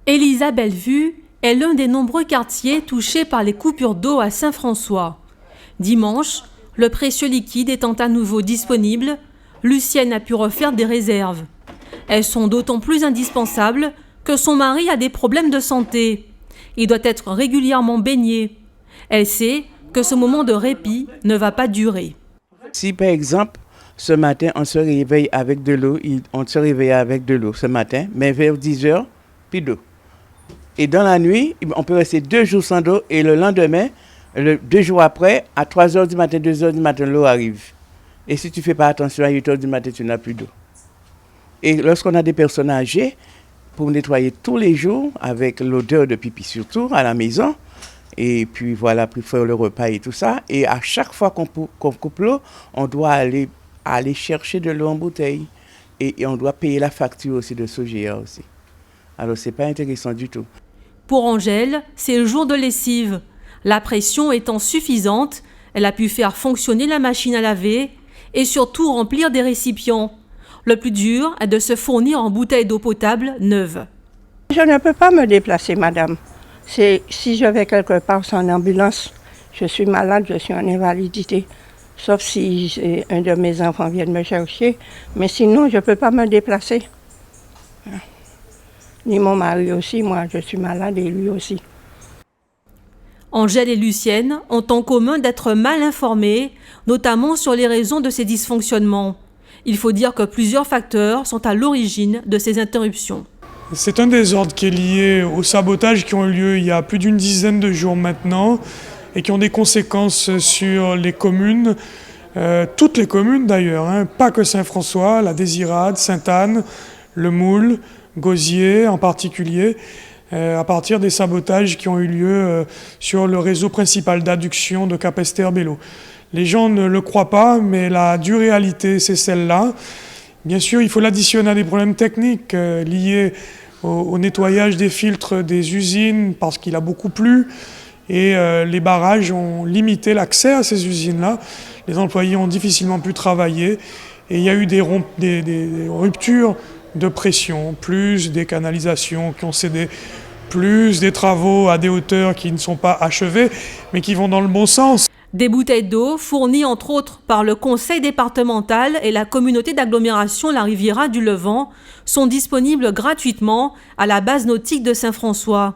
Élisa Bellevue est l'un des nombreux quartiers touchés par les coupures d'eau à Saint-François. Dimanche, le précieux liquide étant à nouveau disponible, Lucienne a pu refaire des réserves. Elles sont d'autant plus indispensables que son mari a des problèmes de santé. Il doit être régulièrement baigné. Elle sait que ce moment de répit ne va pas durer. Si par exemple, ce matin, on se réveille avec de l'eau, on se réveille avec de l'eau ce matin, mais vers 10 heures, plus d'eau. Et dans la nuit, on peut rester 2 jours sans eau et le lendemain, 2 jours après, à 3 heures du matin, 2 heures du matin, l'eau arrive. Et si tu ne fais pas attention, à 8 heures du matin, tu n'as plus d'eau. Et lorsqu'on a des personnes âgées, pour nettoyer tous les jours, avec l'odeur de pipi surtout, à la maison, et puis voilà, pour faire le repas et tout ça, et à chaque fois qu'on coupe l'eau, on doit aller chercher de l'eau en bouteille. Et on doit payer la facture aussi de Sogea aussi. Alors, ce n'est pas intéressant du tout. Pour Angèle, c'est le jour de lessive. La pression étant suffisante, elle a pu faire fonctionner la machine à laver et surtout remplir des récipients. Le plus dur est de se fournir en bouteilles d'eau potable neuve. Je ne peux pas me déplacer, madame. Si je vais quelque part sans ambulance, je suis malade, je suis en invalidité. Sauf si un de mes enfants vient me chercher. Mais sinon, je ne peux pas me déplacer. Ni mon mari aussi, moi je suis malade et lui aussi. Angèle et Lucienne ont en commun d'être mal informées, notamment sur les raisons de ces dysfonctionnements. Il faut dire que plusieurs facteurs sont à l'origine de ces interruptions. C'est un désordre qui est lié aux sabotages qui ont eu lieu il y a plus d'une dizaine de jours maintenant et qui ont des conséquences sur les communes, toutes les communes d'ailleurs, pas que Saint-François, la Désirade, Sainte-Anne, le Moule, Gosier en particulier, à partir des sabotages qui ont eu lieu sur le réseau principal d'adduction de Capesterre-Belle-Eau. Les gens ne le croient pas, mais la dure réalité, c'est celle-là. Bien sûr, il faut l'additionner à des problèmes techniques liés au nettoyage des filtres des usines, parce qu'il a beaucoup plu, et les barrages ont limité l'accès à ces usines-là. Les employés ont difficilement pu travailler, et il y a eu des ruptures de pression, plus des canalisations qui ont cédé, plus des travaux à des hauteurs qui ne sont pas achevés, mais qui vont dans le bon sens. Des bouteilles d'eau fournies entre autres par le conseil départemental et la communauté d'agglomération La Riviera du Levant sont disponibles gratuitement à la base nautique de Saint-François.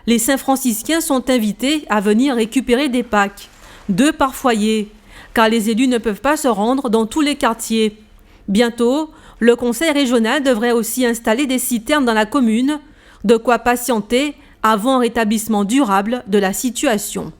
Les Saint-Franciscains sont invités à venir récupérer des packs, 2 par foyer, car les élus ne peuvent pas se rendre dans tous les quartiers. Bientôt, le conseil régional devrait aussi installer des citernes dans la commune, de quoi patienter avant un rétablissement durable de la situation.